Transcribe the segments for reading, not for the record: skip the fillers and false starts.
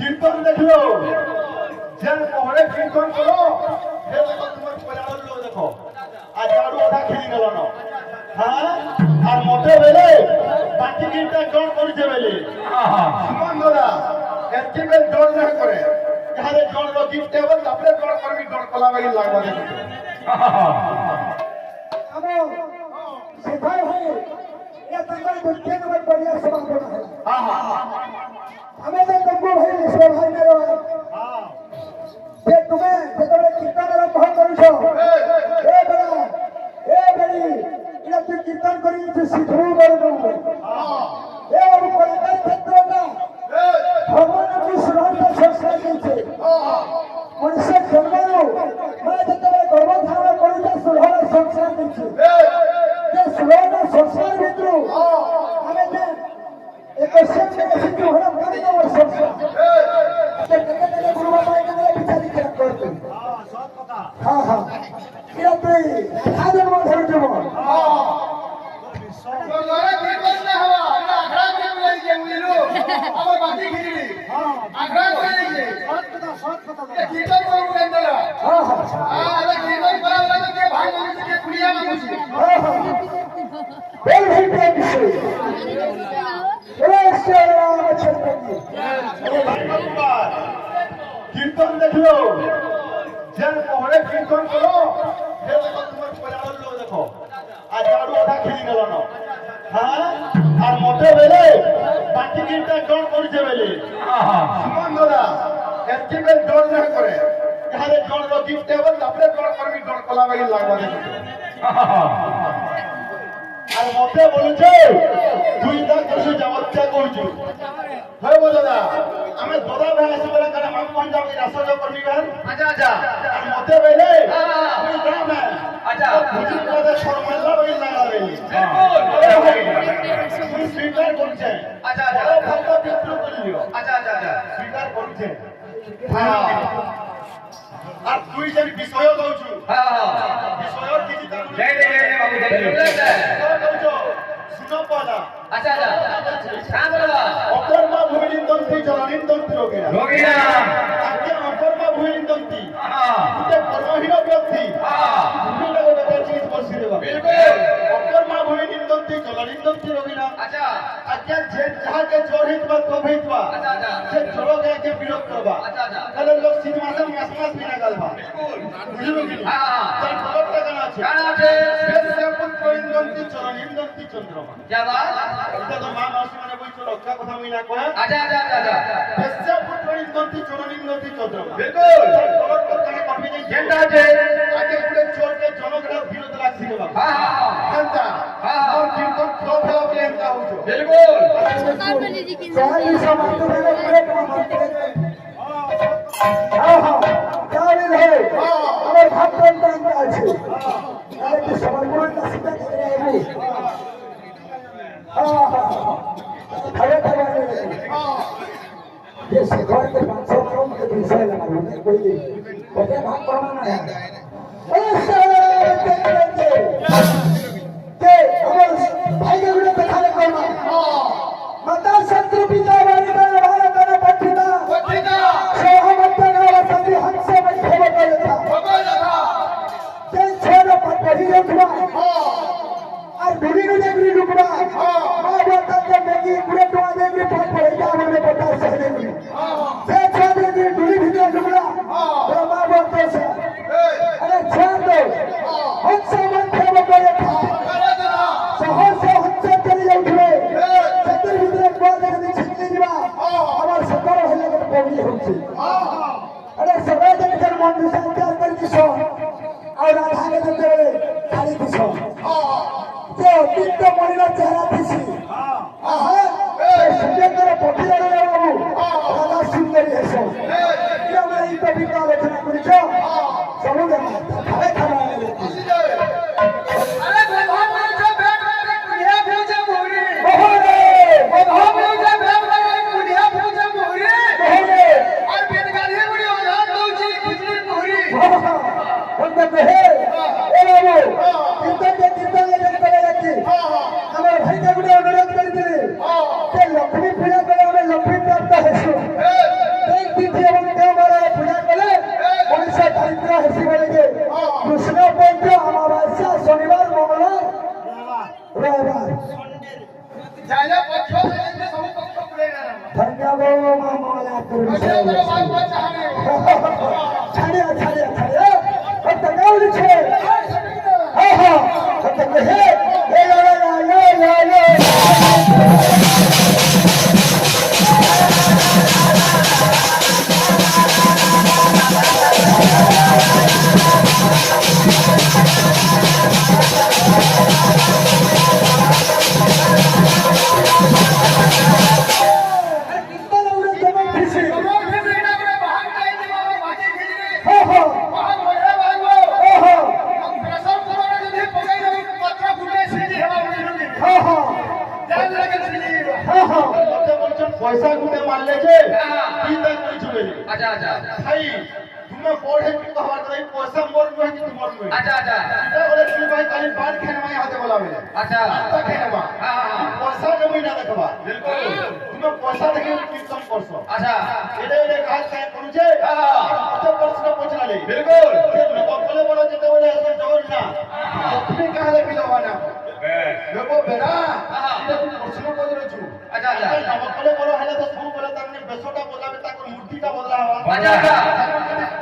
কীর্তন দেখলো যে মোহরে কীর্তন করো সে দেখো তোমার পয়লার লোক দেখো আজ আরো ওটা খেলি গেল না হ্যাঁ আর মতে বেলে বাকি গীতটা জন করছে বেলে সুমন্দরা এতে বেল জন না করে যাহলে জন লো গীতটা বল তারপরে জন করবি জন কলা বাকি লাগবা দেখো আমি সেখানে হয়ে এ তঙ্গল দুঃখে নয় পড়িয়া সমান করা হয় আমাদের তঙ্গ ভাই ঈশ্বর ভাই মেরে হ্যাঁ যে তুমি যেতবে কীর্তনের বহন করিছ এ বেলা এ বেলি এটা তুই কীর্তন করি তুই শিখবু করবু এ বাবু কলাকার ক্ষেত্রটা ভগবানকে সুরহন্ত সংস্কার দিয়েছে মনুষ্য জন্মରୁ মানে যেତେବେଳେ গর্ভধাରଣ କରୁଛେ ସୁଲଭ ସଂସ୍କାର ଦିচ্ছে ଯେ ସୁଲଭ ସଂସ୍କାର ଭିତରୁ ଆମେ ଯେ ଏକ ଶିଶୁ ଘର କରିଦେବ ସଂସ୍କାର କେତେ କେତେ ଗୁରୁ ବାବା ଏମାନେ ବିଚାରି କରନ୍ତି ହଁ ହଁ ଏଇଟା ତୁଇ ଖାଦ୍ୟ ଜନ୍ମ ଧରୁଥିବ কীর্তন দেখলো যে মোহরে কীর্তন করো সে দেখো তোমার পয়লার লোক দেখো আজ আরো ওটা খেলি গেল না হ্যাঁ আর মতে বেলে বাকি গীতটা জন করছে বেলে সুমন্দরা এতে বেল জন না করে যাহলে জন লো গীতটা বল তারপরে জন করবি জন কলা বাকি লাগবা দেখো আর মতে বলেছে তুই তা কিছু যাওয়াচ্ছা করছু হয় বল দাদা আমি দাদা ভাই আসি বলে কারণ আমি পঞ্জাব এই রাস্তা যাও করবি গান আচ্ছা আচ্ছা আর মতে বেলে তুই গান না আচ্ছা বুঝি করে শর্মাল্লা বই লাগাবে তুই স্বীকার করছে আচ্ছা আচ্ছা ভাবটা বিক্রি করিও আচ্ছা আচ্ছা আচ্ছা স্বীকার করছে হ্যাঁ আর তুই যে বিষয় দউছু হ্যাঁ বিষয় কিছু দেই দেই বাবু দেই শুনো পলা আচ্ছা আচ্ছা কাম বলবা অকর্মা ভূমিলিন দন্তি জননীন দন্তি রোগীরা আজ্ঞা অকর্মা ভূমিলিন দন্তি এটা কর্মহীন ব্যক্তি বিভিন্ন কথা জিনিস বসি দেবা বিলকুল অকর্মা ভূমিলিন দন্তি জননীন দন্তি রোগীরা আচ্ছা আজ্ঞা যে যাহাকে জোর হিতবা কব হিতবা আচ্ছা আচ্ছা সে জোরকে কে বিরোধ করবা আচ্ছা আচ্ছা তাহলে লোক সিন মাসে মাস মাস বিনা গালবা বিলকুল বুঝলো কি হ্যাঁ তার খবরটা কেন আছে সে পুত্র ইন্দন্তি জননীন দন্তি চন্দ্রমা যাবা এটা তো মা মাসি মানে বইছো রক্ষা কথা মই না কয় আচ্ছা আচ্ছা আচ্ছা বেশ্যা পুত্র ইন্দন্তি জননীন দন্তি চন্দ্রমা বিলকুল খবর কথা কবি যে যেটা আছে আগে পুরে চোরকে জনগণ বিরোধ লাগছি বাবা হ্যাঁ হ্যাঁ কেনটা হ্যাঁ আর কীর্তন ফ্লো ফেলা বলে এমটা হইছো বিলকুল চালি সমাজ মেরে পুরে হ্যাঁ হ্যাঁ জানি রে আমার ভাবন টাইম আছে আরে কি সবার মনটা সিধা করে আইবি হ্যাঁ হ্যাঁ খাবে খাবে ये घर के 500 करोड़ के विषय लगा कोई ओके भाग करना है ऐसे के हमर भाई के गुण पे खाले करना माता शत्रु पिता वाली में भारत का पठिता सहमत ना सभी हक से बड़ी खबर था ते छोरो पटरी रखवा और गुड़ी ने देवी रुकवा मां बोलता के मेगी पूरे टोआ देवी पास पड़े जा हमने पता से देवी से छोड़ दे गुड़ी भीतर रुकवा तो मां बोलता से अरे छोड़ दो हक से मत खबर करे था सहर से हक से चली उठले सतर भीतर टोआ देवी छिटली दिवा हमार सतर होले के पड़ी होची अरे सबै दिन कर मन विचार कर दिसो और राधा के देवे खाली दिसो जो तीन महीना चेहरा थी आहा सुंदर पठिला रे बाबू राधा सुंदरी है सो ये मैं इ तो बिका रचना करी छो सब दे खाए खाना अरे भगवान ने जो भेट रे कुड़िया भेजे मोरी ओरे भगवान ने जो भेट रे कुड़िया भेजे मोरी ओरे और पेट गाली मुड़ी ओढ़ान दउची बिजली मोरी बंद कहे ए बाबू कीर्तन ले रखी हमारे भाई का गुड़े अनुरोध कर दिले के लक्ष्मी पूजा करे हमें लक्ष्मी प्राप्त है सो ছাড়িয়া ছাড়িয়া ছাড়িয়া কত গাউলি ছে হ্যাঁ হ্যাঁ কত হে এ লা লা লা লা লা পয়সা গুনে মারলে যে কি তাই কইছো বেরি আচ্ছা আচ্ছা ভাই তুমি পড়ে কি কহার তাই পয়সা মোর নয় কি তোমার নয় আচ্ছা আচ্ছা এটা বলে তুমি ভাই কালি বাদ খেনে মাই হাতে বলা বেলে আচ্ছা তা খেনে মা পয়সা জমি না দেখবা বিলকুল তুমি পয়সা দেখে কীর্তন করছো আচ্ছা এটা এটা কাজ কাজ করুছে কত প্রশ্ন পছালে বিলকুল যে নকলে বড় যেতে বলে আসলে জগৎ না তুমি কাহলে বিলবা না দেখো বেড়া এটা তুমি প্রশ্ন করছো আচ্ছা আচ্ছা নকলে বড় হলে তো সব বলে তার মানে বেশটা বদলাবে তার মূর্তিটা বদলা হওয়া আচ্ছা আচ্ছা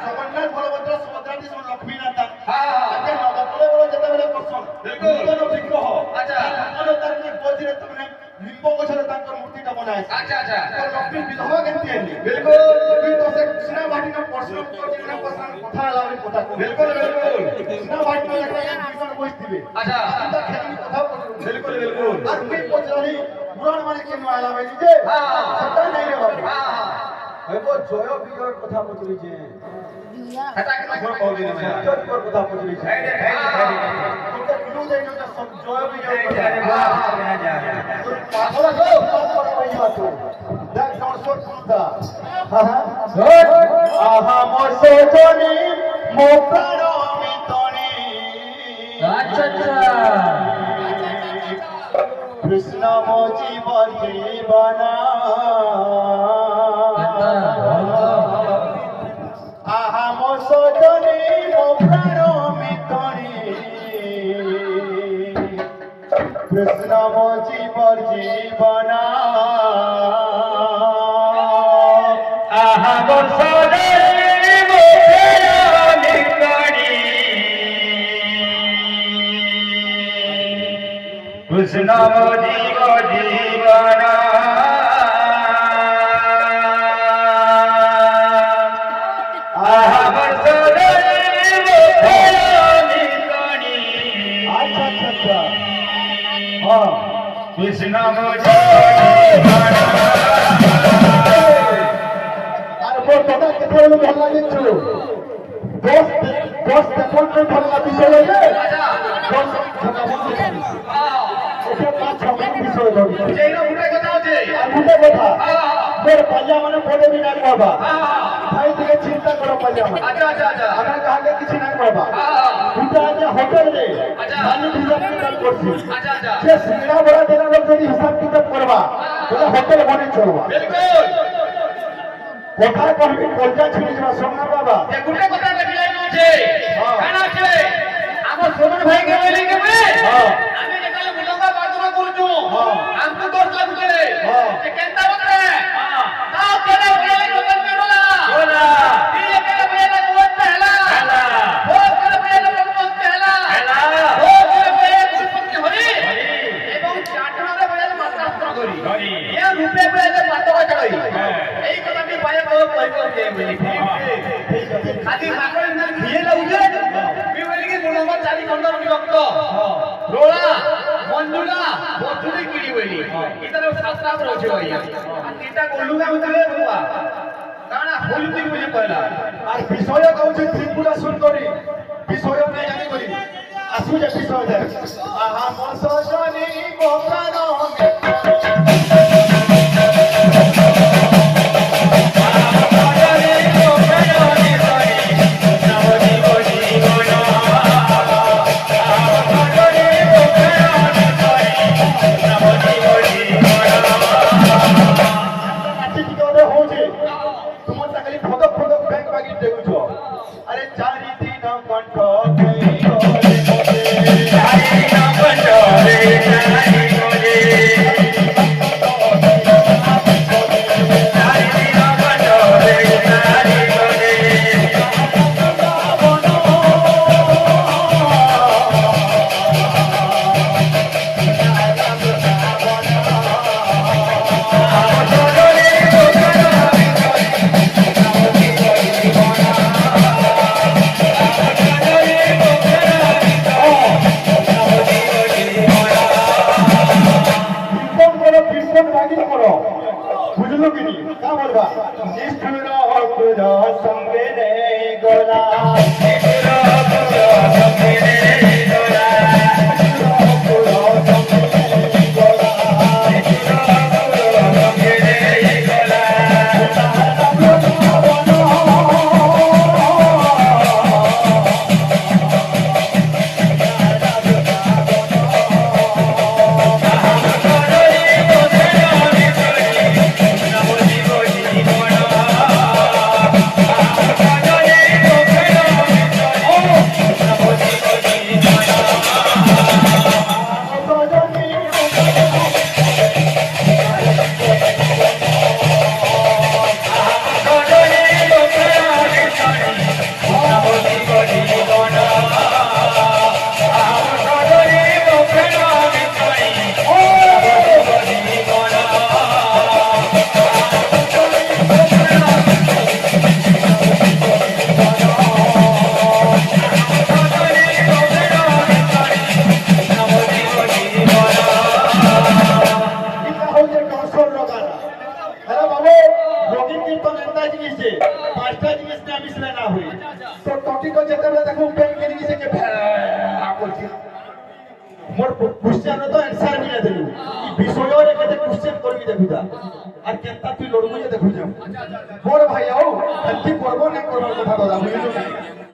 জগন্নাথ বলভদ্র সুভদ্রাটি সব লক্ষ্মী নাথ হ্যাঁ আজকে নকলে বড় যেতে বলে প্রশ্ন বিলকুল। নূতন বিগ্রহ আচ্ছা। নূতন তার মানে গজিরে তুমি লিম্ব গছরে তার মূর্তিটা বনায় আচ্ছা আচ্ছা তো লক্ষ্মী বিধবা কেমতি আনি বিলকুল তুই তো সে কৃষ্ণা বাটিনা প্রশ্ন করছিস না প্রশ্ন কথা আলাদা কথা বিলকুল বিলকুল কৃষ্ণা বাটিনা একটা বিজন বসতিবে আচ্ছা তা খেলি কথা বলছিস বিলকুল বিলকুল আর তুই পছালি পুরাণ মানে কেন আলা ভাই যে সেটা নাই রে বাবু দেখো জয় বিজয়ের কথা পছলিছে এটা কেন কইলি না সত্যর কথা পছলিছে এই দে এই তোকে গুরু দেই না সব জয় বিজয় দে কথা পাগল আছো সব কথা বইবা তো দেখ তোর সব শুনতা আহা মোর সজনী মো প্রাণ মিতনী আচ্ছা আচ্ছা কৃষ্ণ মো জীবন জীবনা আহা মো সজনী মো প্রাণ মিতনী কৃষ্ণ মো জীবন জীবনা আহা মো সজনী মো প্রাণ মিতনী কৃষ্ণ মো জীব জীবনা আহা মো সজনী মো প্রাণ মিতনী আচ্ছা আচ্ছা আচ্ছা হ্যাঁ কৃষ্ণ মো জীবনা আর মোর কথা কেতে হলো ভাল লাগিছু দোস্ত দোস্ত কোন ভাল বিষয় লাগে আচ্ছা দোস্ত ছোটা বন্ধু হ্যাঁ ওকে পাঁচ ছটা বিষয় লাগে যেইনো উঠে কথা আছে আর দুটো কথা হ্যাঁ মোর পাল্লা মানে পদে বিনা করবা হ্যাঁ ভাই থেকে চিন্তা করো পাল্লা মানে আচ্ছা আচ্ছা আচ্ছা আমার কাছে কিছু না করবা হ্যাঁ দুটো আছে হোটেল রে আচ্ছা। আমি হিসাব কিতাব করছি আচ্ছা আচ্ছা যে সিঙ্গড়া বড়া দেনা লোক যদি হিসাব কিতাব করবা তাহলে হোটেল বনে চলবা বিলকুল কথা কহবি কলজা ছিড়ি যাবা সোমনা বাবা যে গুটে কথা লাগিলাই আছে হ্যাঁ। কেন আছে আমার সোমন ভাই কে বলি কেবে হ্যাঁ। আমি যেকালে মুলঙ্গা বাদুরা করছু হ্যাঁ। আমকু দোষ লাগুছে হ্যাঁ। যে কেনতা বকরে তাও কেনা বলে লোকন কে বলা बोला ই কেনা বলে কোন পহলা हेला ও কেনা বলে কোন পহলা हेला ও কেনা বলে কুপতি হরি এবং চাটনারে বলে মাত্রাস্ত্র করি हरी এ রূপে বলে মাত্রা চড়াই এই কথাটি পায়ে পাও কইতে দে বলি খালি মাকড় না ঘিয়ে লাউছে বি বলি কি মুলঙ্গা চারি খন্ডর বিভক্ত রোলা মঞ্জুলা বচুরি কিড়ি বলি ইতারে শাস্ত্রাত রয়েছে ভাইয়া আর তিনটা গলুগা উঠলে বাবা কারণ হলুদি বুঝে কইলা আর বিষয় কହୁଛି ত্রিপুরা সুন্দরী বিষয় নাই জানি করি আসু যে বিষয় দে আহা মো সজনী মো প্রাণ তোমার তাকালি ফদক ফদক ব্যাংক বাগি দেখুছ আরে চারি দিন কণ্ঠ চারি দিন কণ্ঠ রে চারি পুরা সঙ্গে রে গোলা পাঁচটা জিনিস না মিশলে না হই তো টটিক যেতেবেলে দেখো পেন কেনি গিছে যে ভ্যা করছি মোর কোশ্চেন তো आंसर নিয়ে দেলু এই বিষয়রে কেতে কোশ্চেন করবি দেখুদা আর কেনতা তুই লড়বু যে দেখু যা বড় ভাই আও খালি করব না করব কথা দাদা বুঝিলো